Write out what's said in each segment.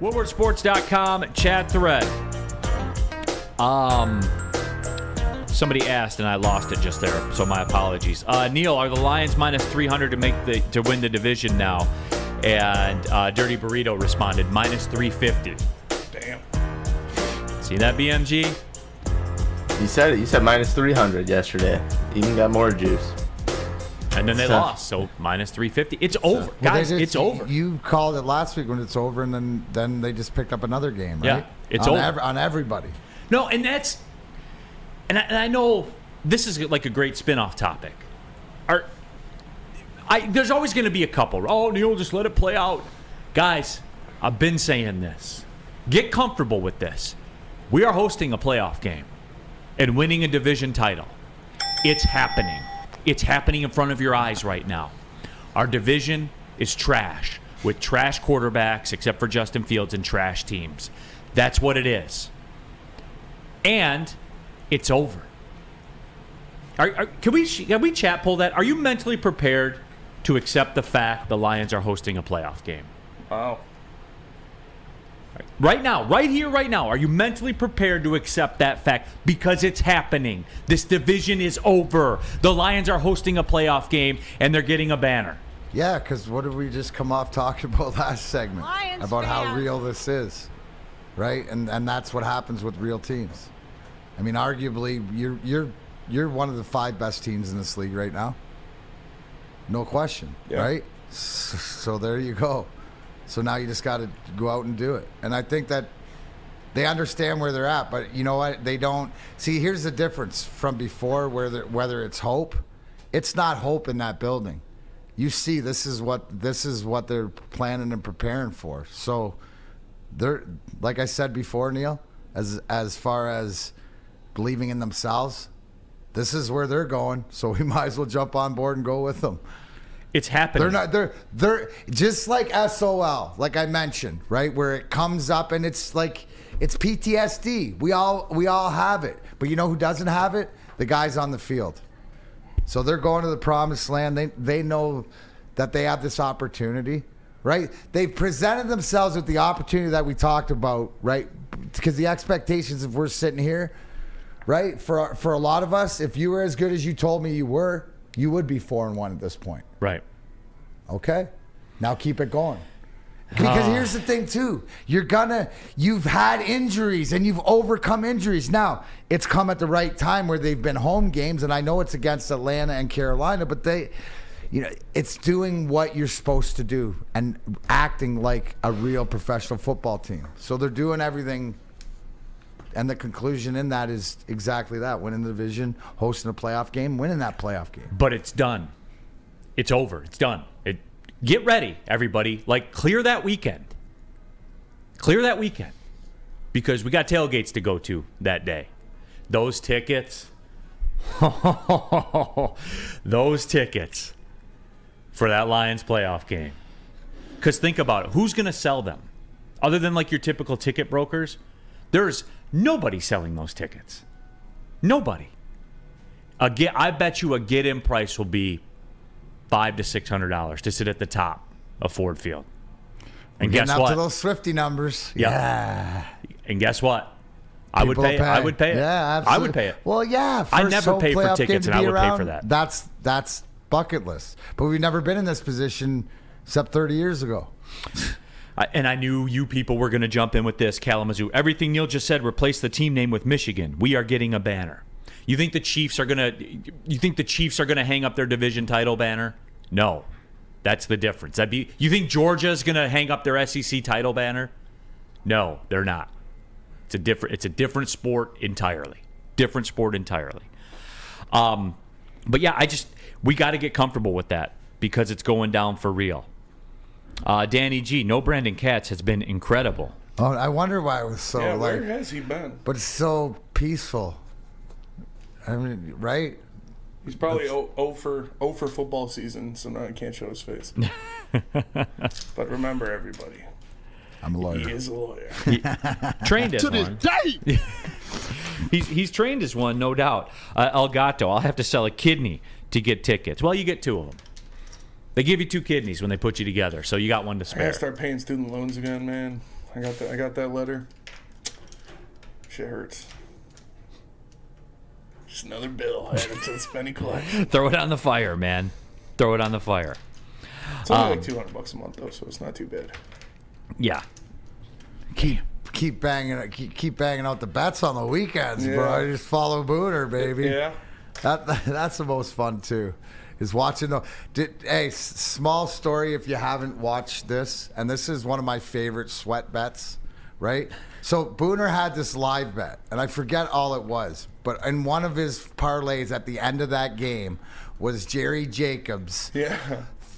WoodwardSports.com chat thread. Somebody asked and I lost it just there, so my apologies. Neil, are the Lions minus 300 to win the division now? And Dirty Burrito responded minus 350. Damn. See that, BMG? You said it. You said minus 300 yesterday. Even got more juice. And then they lost, so minus 350. It's over. Guys, it's over. You called it last week when it's over, and then they just picked up another game, right? Yeah, it's over. On everybody. No, and that's... And I know this is like a great spin-off topic. There's always going to be a couple. Oh, Neil, just let it play out. Guys, I've been saying this. Get comfortable with this. We are hosting a playoff game and winning a division title. It's happening. It's happening in front of your eyes right now. Our division is trash with trash quarterbacks except for Justin Fields and trash teams. That's what it is. And it's over. Can we chat poll that? Are you mentally prepared to accept the fact the Lions are hosting a playoff game? Wow. Right now, right here, right now, are you mentally prepared to accept that fact? Because it's happening. This division is over. The Lions are hosting a playoff game, and they're getting a banner. Yeah, because what did we just come off talking about last segment? Lions about fans. how real this is, right? And that's what happens with real teams. I mean, arguably, you're one of the 5 best teams in this league right now. No question, right? So there you go. So now you just got to go out and do it. And I think that they understand where they're at, but you know what? They don't. See, here's the difference from before, whether it's hope. It's not hope in that building. You see, this is what they're planning and preparing for. So they're, like I said before, Neil, as far as believing in themselves, this is where they're going. So we might as well jump on board and go with them. It's happening. They're just like SOL, like I mentioned, right? Where it comes up and it's like it's PTSD. We all have it. But you know who doesn't have it? The guys on the field. So they're going to the promised land. They know that they have this opportunity, right? They've presented themselves with the opportunity that we talked about, right? Because the expectations, if we're sitting here, right, for a lot of us, if you were as good as you told me you were, you would be 4-1 at this point. Right. Okay. Now keep it going. Because here's the thing too. You've had injuries and you've overcome injuries. Now, it's come at the right time where they've been home games, and I know it's against Atlanta and Carolina, but it's doing what you're supposed to do and acting like a real professional football team. So they're doing everything. And the conclusion in that is exactly that. Winning the division, hosting a playoff game, winning that playoff game. But it's done. It's over. It's done. Get ready, everybody. Like, clear that weekend. Clear that weekend. Because we got tailgates to go to that day. Those tickets. Those tickets for that Lions playoff game. Because think about it. Who's going to sell them? Other than like your typical ticket brokers, there's nobody selling those tickets. Nobody. I bet you a get-in price will be $500 to $600 to sit at the top of Ford Field. And guess what? To those Swifty numbers. Yep. Yeah. And guess what? I would pay it. I would pay it. Yeah, absolutely. I would pay it. Well, yeah. I never pay for tickets, and I would pay for that. That's bucket list. But we've never been in this position except 30 years ago. And I knew you people were going to jump in with this, Kalamazoo. Everything Neil just said, replace the team name with Michigan. We are getting a banner. You think the Chiefs are going to hang up their division title banner? No. That's the difference. You think Georgia's going to hang up their SEC title banner? No, they're not. It's a different sport entirely. Different sport entirely. But yeah, we got to get comfortable with that because it's going down for real. Danny G, no Brandon Katz has been incredible. Oh, I wonder why it was so. Yeah, where has he been? But it's so peaceful. I mean, right? He's probably 0 for football season, so now he can't show his face. But remember, everybody, I'm a lawyer. He is a lawyer. Trained as To this one. day. He's trained as one, no doubt. Elgato, I'll have to sell a kidney to get tickets. Well, you get 2 of them. They give you 2 kidneys when they put you together, so you got one to I spare. gotta start paying student loans again, man. I got that letter. Shit hurts. Just another bill added to the spending collection. Throw it on the fire, man. Throw it on the fire. It's only like $200 a month though, so it's not too bad. Yeah. Keep banging out the bets on the weekends, Yeah. bro. You just follow Booner, baby. Yeah. That's the most fun too, is watching the. Small story if you haven't watched this, and this is one of my favorite sweat bets, right? So Booner had this live bet, and I forget all it was, but in one of his parlays at the end of that game was Jerry Jacobs. Yeah.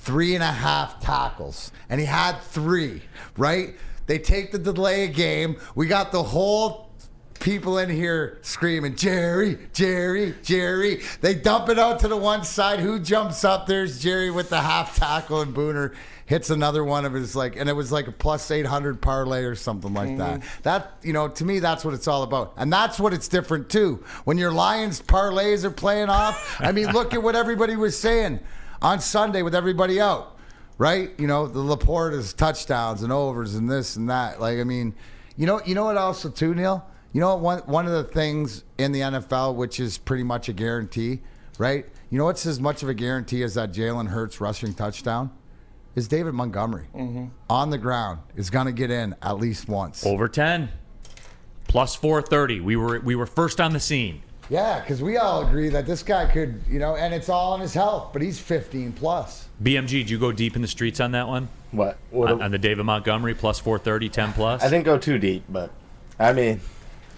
3.5 tackles, and he had 3, right? They take the delay of game. We got the whole people in here screaming, Jerry, Jerry, Jerry. They dump it out to the one side. Who jumps up? There's Jerry with the half tackle, and Booner hits another one of his, and it was like a plus 800 parlay or something like that. That, to me, that's what it's all about. And that's what it's different too. When your Lions parlays are playing off, I mean, look at what everybody was saying on Sunday with everybody out, right? The Laporta's touchdowns and overs and this and that. You know what also too, Neil? One of the things in the NFL, which is pretty much a guarantee, right? You know what's as much of a guarantee as that Jalen Hurts rushing touchdown? Is David Montgomery on the ground is going to get in at least once. Over 10. Plus 430. We were first on the scene. Yeah, because we all agree that this guy could, and it's all on his health, but he's 15 plus. BMG, did you go deep in the streets on that one? What? On the David Montgomery, plus 430, 10 plus? I didn't go too deep, but I mean,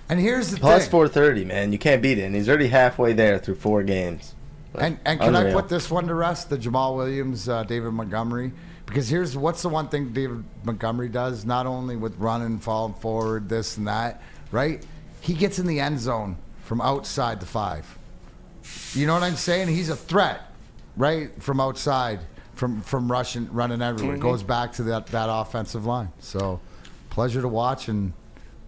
And here's the plus thing. 430, man. You can't beat it. And he's already halfway there through 4 games. And can I Unreal. put this one to rest, the Jamal Williams, David Montgomery? Because what's the one thing David Montgomery does, not only with running, falling forward, this and that, right? He gets in the end zone from outside the 5. You know what I'm saying? He's a threat, right? From outside, from rushing, running everywhere. Goes back to that offensive line. So, pleasure to watch, and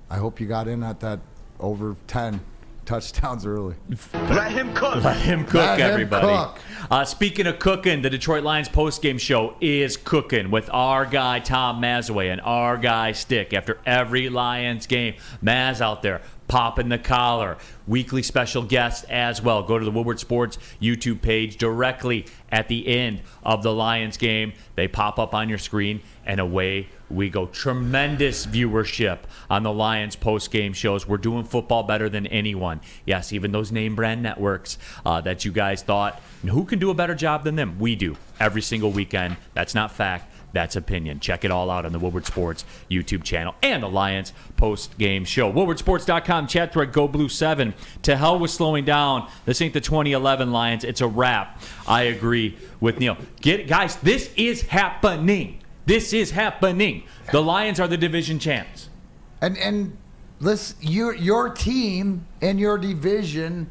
I hope you got in at that over 10 touchdowns early. Let him cook. Let him cook, Let him everybody. cook. Speaking of cooking, the Detroit Lions postgame show is cooking with our guy Tom Mazaway and our guy Stick. After every Lions game, Maz out there popping the collar. Weekly special guests as well. Go to the Woodward Sports YouTube page directly at the end of the Lions game. They pop up on your screen, and away we go. Tremendous viewership on the Lions post-game shows. We're doing football better than anyone. Yes, even those name brand networks that you guys thought, who can do a better job than them? We do every single weekend. That's not fact. That's opinion. Check it all out on the Woodward Sports YouTube channel and the Lions post-game show. WoodwardSports.com, chat thread, Go Blue 7. To hell with slowing down. This ain't the 2011 Lions. It's a wrap. I agree with Neil. Guys, this is happening. This is happening. The Lions are the division champs. And listen, your team and your division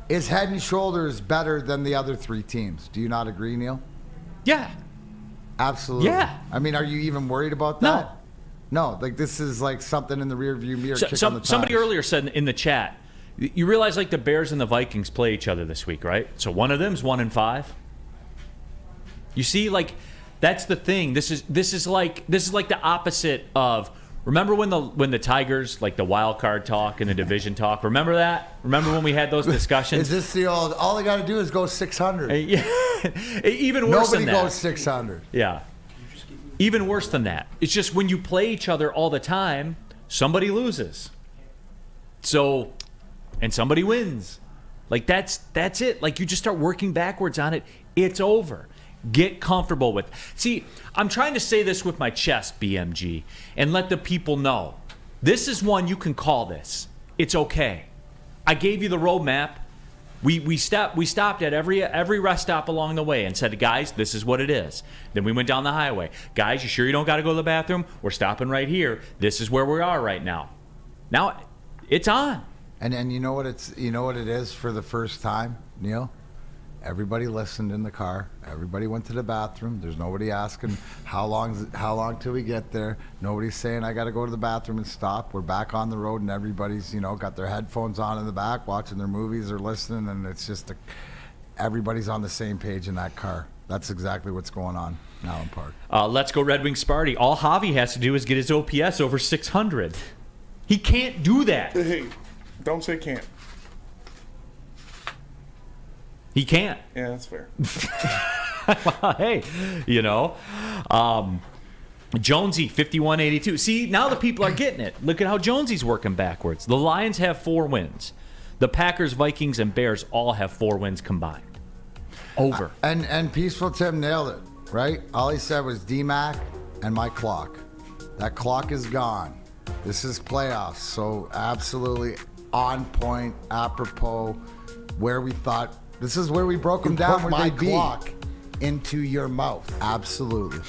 is head and shoulders better than the other 3 teams. Do you not agree, Neil? Yeah. Absolutely. Yeah. I mean, are you even worried about that? No. Like, this is like something in the rearview mirror. Somebody earlier said in the chat, you realize like the Bears and the Vikings play each other this week, right? So one of them's 1-5. You see, like, that's the thing. This is like the opposite of. Remember when the Tigers, like the wild card talk and the division talk? Remember that? Remember when we had those discussions? Is this the old? All they got to do is go 600. Yeah. Even worse Nobody than that. goes 600. Yeah. Even worse than that. It's just when you play each other all the time, somebody loses. So, and somebody wins. Like that's it. Like you just start working backwards on it. It's over. Get comfortable with. See, I'm trying to say this with my chest, BMG, and let the people know. This is one you can call this. It's okay. I gave you the roadmap. We stopped at every rest stop along the way and said, guys, this is what it is. Then we went down the highway. Guys, you sure you don't got to go to the bathroom? We're stopping right here. This is where we are right now. Now, it's on. And you know what it is for the first time, Neil? Everybody listened in the car. Everybody went to the bathroom. There's nobody asking how long till we get there. Nobody's saying I got to go to the bathroom and stop. We're back on the road, and everybody's got their headphones on in the back, watching their movies or listening, and it's just everybody's on the same page in that car. That's exactly what's going on now in Park. Let's go Red Wings Sparty. All Javi has to do is get his OPS over 600. He can't do that. Hey, don't say can't. He can't. Yeah, that's fair. Hey, Jonesy, 51-82. See, now the people are getting it. Look at how Jonesy's working backwards. The Lions have 4 wins. The Packers, Vikings, and Bears all have 4 wins combined. Over. And Peaceful Tim nailed it, right? All he said was D-Mac and my clock. That clock is gone. This is playoffs, so absolutely on point, apropos, where we thought. This is where we broke them down, where my they'd be. clock into your mouth. Absolutely.